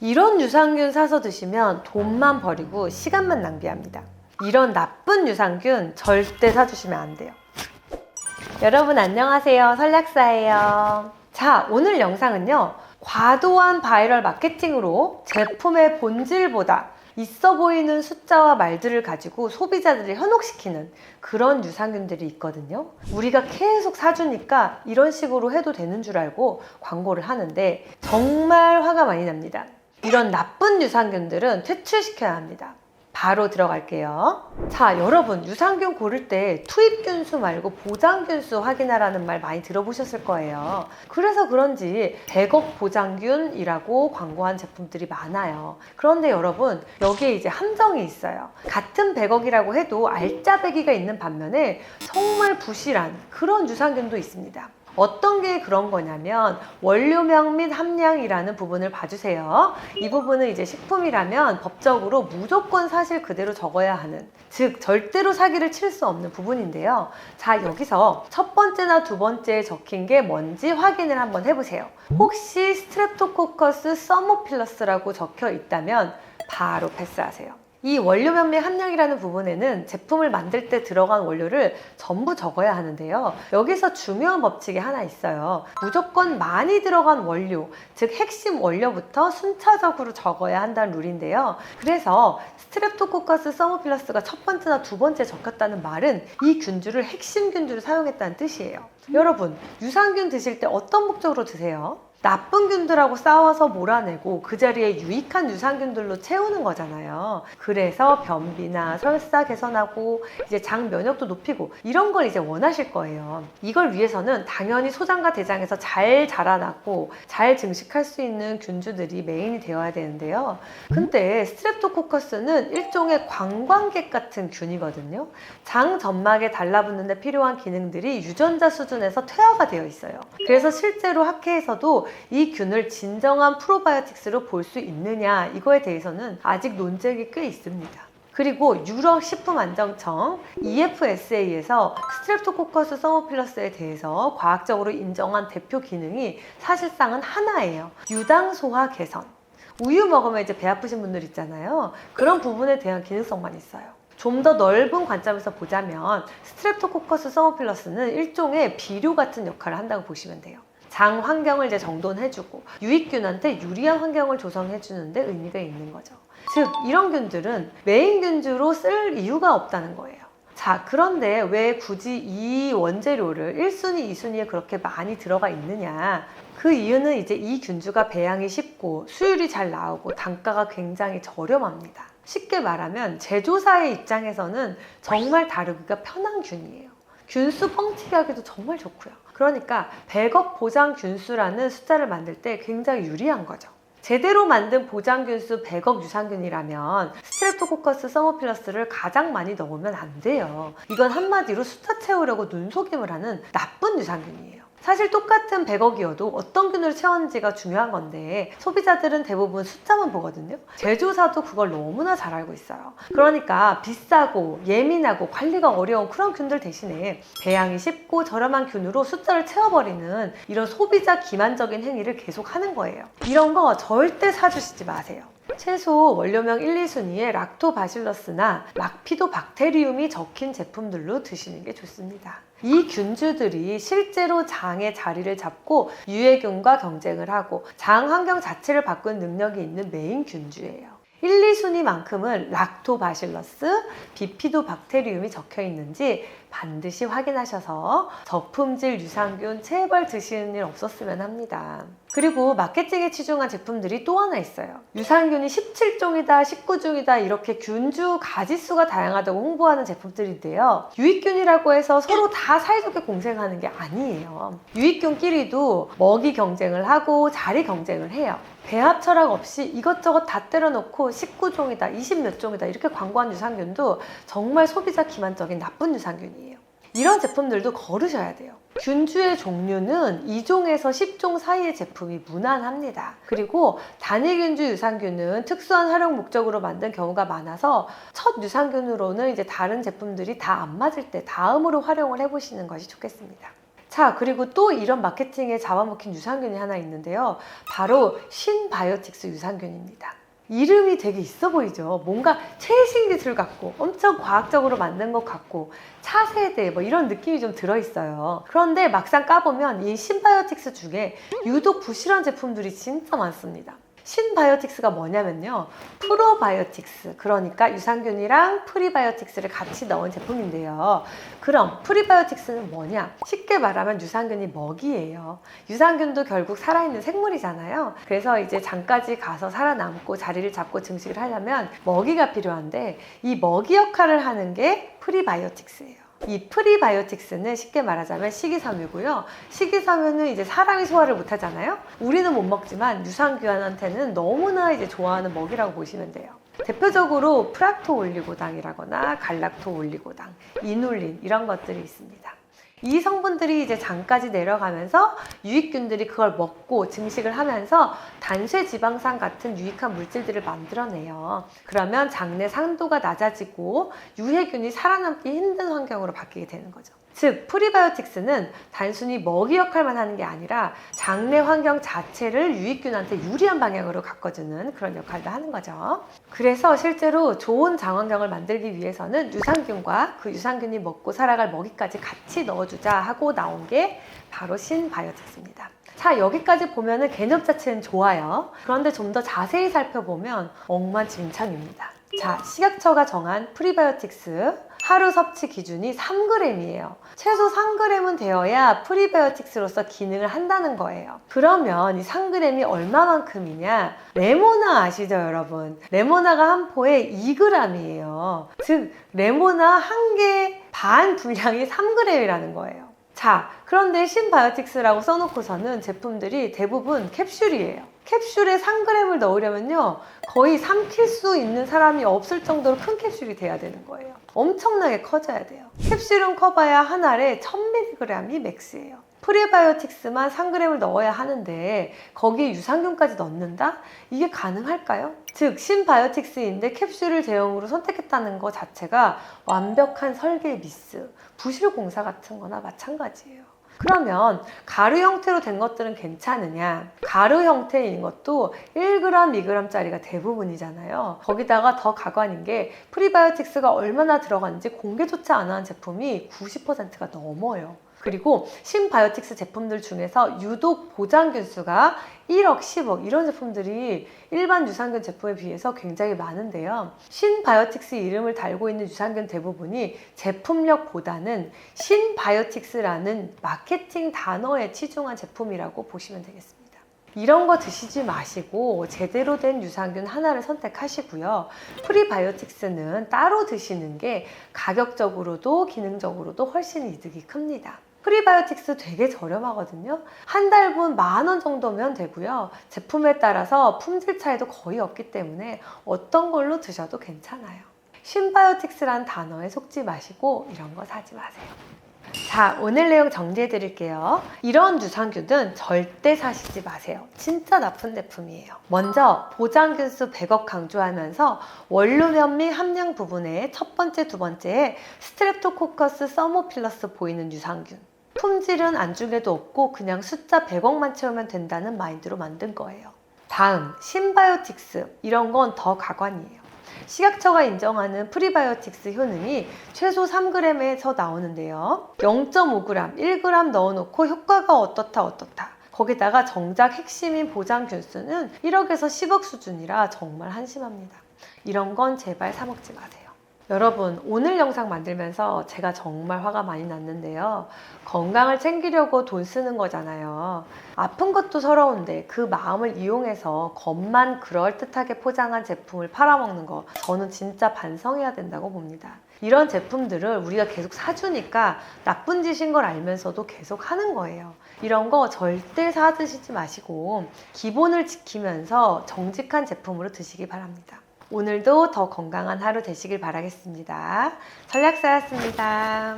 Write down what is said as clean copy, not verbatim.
이런 유산균 사서 드시면 돈만 버리고 시간만 낭비합니다. 이런 나쁜 유산균 절대 사주시면 안 돼요. 여러분 안녕하세요. 설약사예요. 자, 오늘 영상은요, 과도한 바이럴 마케팅으로 제품의 본질보다 있어 보이는 숫자와 말들을 가지고 소비자들을 현혹시키는 그런 유산균들이 있거든요. 우리가 계속 사주니까 이런 식으로 해도 되는 줄 알고 광고를 하는데 정말 화가 많이 납니다. 이런 나쁜 유산균들은 퇴출시켜야 합니다. 바로 들어갈게요. 자, 여러분 유산균 고를 때 투입균수 말고 보장균수 확인하라는 말 많이 들어보셨을 거예요. 그래서 그런지 100억 보장균이라고 광고한 제품들이 많아요. 그런데 여러분 여기에 이제 함정이 있어요. 같은 100억이라고 해도 알짜배기가 있는 반면에 정말 부실한 그런 유산균도 있습니다. 어떤 게 그런 거냐면 원료명 및 함량이라는 부분을 봐주세요. 이 부분은 이제 식품이라면 법적으로 무조건 사실 그대로 적어야 하는, 즉 절대로 사기를 칠 수 없는 부분인데요. 자, 여기서 첫 번째나 두 번째에 적힌 게 뭔지 확인을 한번 해보세요. 혹시 스트랩토코커스 서모필러스라고 적혀 있다면 바로 패스하세요. 이 원료명 및 함량이라는 부분에는 제품을 만들 때 들어간 원료를 전부 적어야 하는데요. 여기서 중요한 법칙이 하나 있어요. 무조건 많이 들어간 원료, 즉 핵심 원료부터 순차적으로 적어야 한다는 룰인데요. 그래서 스트랩토코커스 서모필러스가 첫 번째나 두 번째 적혔다는 말은 이 균주를 핵심 균주로 사용했다는 뜻이에요. 여러분, 유산균 드실 때 어떤 목적으로 드세요? 나쁜 균들하고 싸워서 몰아내고 그 자리에 유익한 유산균들로 채우는 거잖아요. 그래서 변비나 설사 개선하고 이제 장 면역도 높이고 이런 걸 이제 원하실 거예요. 이걸 위해서는 당연히 소장과 대장에서 잘 자라났고 잘 증식할 수 있는 균주들이 메인이 되어야 되는데요. 근데 스트랩토코커스는 일종의 관광객 같은 균이거든요. 장 점막에 달라붙는 데 필요한 기능들이 유전자 수준에서 퇴화가 되어 있어요. 그래서 실제로 학회에서도 이 균을 진정한 프로바이오틱스로 볼 수 있느냐, 이거에 대해서는 아직 논쟁이 꽤 있습니다. 그리고 유럽 식품안정청 EFSA에서 스트랩토코커스 서모필러스에 대해서 과학적으로 인정한 대표 기능이 사실상은 하나예요. 유당소화 개선. 우유 먹으면 이제 배 아프신 분들 있잖아요. 그런 부분에 대한 기능성만 있어요. 좀 더 넓은 관점에서 보자면 스트랩토코커스 서모필러스는 일종의 비료 같은 역할을 한다고 보시면 돼요. 장 환경을 이제 정돈해주고 유익균한테 유리한 환경을 조성해주는데 의미가 있는 거죠. 즉 이런 균들은 메인 균주로 쓸 이유가 없다는 거예요. 자, 그런데 왜 굳이 이 원재료를 1순위, 2순위에 그렇게 많이 들어가 있느냐? 그 이유는 이제 이 균주가 배양이 쉽고 수율이 잘 나오고 단가가 굉장히 저렴합니다. 쉽게 말하면 제조사의 입장에서는 정말 다루기가 편한 균이에요. 균수 뻥튀기 하기도 정말 좋고요. 그러니까 100억 보장 균수라는 숫자를 만들 때 굉장히 유리한 거죠. 제대로 만든 보장 균수 100억 유산균이라면 스트랩토코커스 서모필러스를 가장 많이 넣으면 안 돼요. 이건 한마디로 숫자 채우려고 눈속임을 하는 나쁜 유산균이에요. 사실 똑같은 100억이어도 어떤 균으로 채웠는지가 중요한 건데 소비자들은 대부분 숫자만 보거든요. 제조사도 그걸 너무나 잘 알고 있어요. 그러니까 비싸고 예민하고 관리가 어려운 그런 균들 대신에 배양이 쉽고 저렴한 균으로 숫자를 채워버리는 이런 소비자 기만적인 행위를 계속 하는 거예요. 이런 거 절대 사주시지 마세요. 최소 원료명 1, 2순위에 락토바실러스나 락피도박테리움이 적힌 제품들로 드시는 게 좋습니다. 이 균주들이 실제로 장의 자리를 잡고 유해균과 경쟁을 하고 장 환경 자체를 바꾸는 능력이 있는 메인 균주예요. 1, 2순위만큼은 락토바실러스, 비피도박테리움이 적혀 있는지 반드시 확인하셔서 저품질 유산균 제발 드시는 일 없었으면 합니다. 그리고 마케팅에 치중한 제품들이 또 하나 있어요. 유산균이 17종이다, 19종이다 이렇게 균주 가지수가 다양하다고 홍보하는 제품들인데요. 유익균이라고 해서 서로 다 사이좋게 공생하는 게 아니에요. 유익균끼리도 먹이 경쟁을 하고 자리 경쟁을 해요. 배합 철학 없이 이것저것 다 때려놓고 19종이다, 20몇 종이다 이렇게 광고한 유산균도 정말 소비자 기만적인 나쁜 유산균이에요. 이런 제품들도 거르셔야 돼요. 균주의 종류는 2종에서 10종 사이의 제품이 무난합니다. 그리고 단일균주 유산균은 특수한 활용 목적으로 만든 경우가 많아서 첫 유산균으로는 이제 다른 제품들이 다 안 맞을 때 다음으로 활용을 해보시는 것이 좋겠습니다. 자, 그리고 또 이런 마케팅에 잡아먹힌 유산균이 하나 있는데요. 바로 신바이오틱스 유산균입니다. 이름이 되게 있어 보이죠? 뭔가 최신 기술 같고 엄청 과학적으로 만든 것 같고 차세대 뭐 이런 느낌이 좀 들어있어요. 그런데 막상 까보면 이 신바이오틱스 중에 유독 부실한 제품들이 진짜 많습니다. 신바이오틱스가 뭐냐면요, 프로바이오틱스, 그러니까 유산균이랑 프리바이오틱스를 같이 넣은 제품인데요. 그럼 프리바이오틱스는 뭐냐? 쉽게 말하면 유산균이 먹이에요. 유산균도 결국 살아있는 생물이잖아요. 그래서 이제 장까지 가서 살아남고 자리를 잡고 증식을 하려면 먹이가 필요한데, 이 먹이 역할을 하는 게 프리바이오틱스예요. 이 프리바이오틱스는 쉽게 말하자면 식이섬유고요. 식이섬유는 이제 사람이 소화를 못 하잖아요. 우리는 못 먹지만 유산균한테는 너무나 이제 좋아하는 먹이라고 보시면 돼요. 대표적으로 프락토올리고당이라거나 갈락토올리고당, 이눌린 이런 것들이 있습니다. 이 성분들이 이제 장까지 내려가면서 유익균들이 그걸 먹고 증식을 하면서 단쇄 지방산 같은 유익한 물질들을 만들어내요. 그러면 장내 상도가 낮아지고 유해균이 살아남기 힘든 환경으로 바뀌게 되는 거죠. 즉, 프리바이오틱스는 단순히 먹이 역할만 하는 게 아니라 장내 환경 자체를 유익균한테 유리한 방향으로 바꿔주는 그런 역할도 하는 거죠. 그래서 실제로 좋은 장 환경을 만들기 위해서는 유산균과 그 유산균이 먹고 살아갈 먹이까지 같이 넣어주자 하고 나온 게 바로 신바이오틱스입니다. 자, 여기까지 보면은 개념 자체는 좋아요. 그런데 좀 더 자세히 살펴보면 엉망진창입니다. 자, 식약처가 정한 프리바이오틱스 하루 섭취 기준이 3g이에요. 최소 3g은 되어야 프리바이오틱스로서 기능을 한다는 거예요. 그러면 이 3g이 얼마만큼이냐? 레모나 아시죠, 여러분? 레모나가 한 포에 2g이에요. 즉, 레모나 한 개 반 분량이 3g이라는 거예요. 자, 그런데 신바이오틱스라고 써놓고서는 제품들이 대부분 캡슐이에요. 캡슐에 3g을 넣으려면요, 거의 삼킬 수 있는 사람이 없을 정도로 큰 캡슐이 돼야 되는 거예요. 엄청나게 커져야 돼요. 캡슐은 커봐야 한 알에 1000mg이 맥스예요. 프리바이오틱스만 3g을 넣어야 하는데 거기에 유산균까지 넣는다? 이게 가능할까요? 즉, 신바이오틱스인데 캡슐을 제형으로 선택했다는 것 자체가 완벽한 설계 미스, 부실 공사 같은 거나 마찬가지예요. 그러면 가루 형태로 된 것들은 괜찮으냐? 가루 형태인 것도 1g, 2g짜리가 대부분이잖아요. 거기다가 더 가관인 게 프리바이오틱스가 얼마나 들어간지 공개조차 안 하는 제품이 90%가 넘어요. 그리고 신바이오틱스 제품들 중에서 유독 보장균 수가 1억, 10억 이런 제품들이 일반 유산균 제품에 비해서 굉장히 많은데요. 신바이오틱스 이름을 달고 있는 유산균 대부분이 제품력보다는 신바이오틱스라는 마케팅 단어에 치중한 제품이라고 보시면 되겠습니다. 이런 거 드시지 마시고 제대로 된 유산균 하나를 선택하시고요. 프리바이오틱스는 따로 드시는 게 가격적으로도 기능적으로도 훨씬 이득이 큽니다. 프리바이오틱스 되게 저렴하거든요. 한 달분 10,000원 정도면 되고요. 제품에 따라서 품질 차이도 거의 없기 때문에 어떤 걸로 드셔도 괜찮아요. 신바이오틱스라는 단어에 속지 마시고 이런 거 사지 마세요. 자, 오늘 내용 정리해 드릴게요. 이런 유산균은 절대 사시지 마세요. 진짜 나쁜 제품이에요. 먼저 보장균수 100억 강조하면서 원료면 및 함량 부분에 첫 번째, 두 번째에 스트랩토코커스 서모필러스 보이는 유산균. 품질은 안중에도 없고 그냥 숫자 100억만 채우면 된다는 마인드로 만든 거예요. 다음, 신바이오틱스. 이런 건 더 가관이에요. 식약처가 인정하는 프리바이오틱스 효능이 최소 3g에서 나오는데요. 0.5g, 1g 넣어놓고 효과가 어떻다. 거기다가 정작 핵심인 보장균수는 1억에서 10억 수준이라 정말 한심합니다. 이런 건 제발 사 먹지 마세요. 여러분, 오늘 영상 만들면서 제가 정말 화가 많이 났는데요. 건강을 챙기려고 돈 쓰는 거잖아요. 아픈 것도 서러운데 그 마음을 이용해서 겉만 그럴듯하게 포장한 제품을 팔아먹는 거, 저는 진짜 반성해야 된다고 봅니다. 이런 제품들을 우리가 계속 사주니까 나쁜 짓인 걸 알면서도 계속 하는 거예요. 이런 거 절대 사 드시지 마시고 기본을 지키면서 정직한 제품으로 드시기 바랍니다. 오늘도 더 건강한 하루 되시길 바라겠습니다. 전략사였습니다.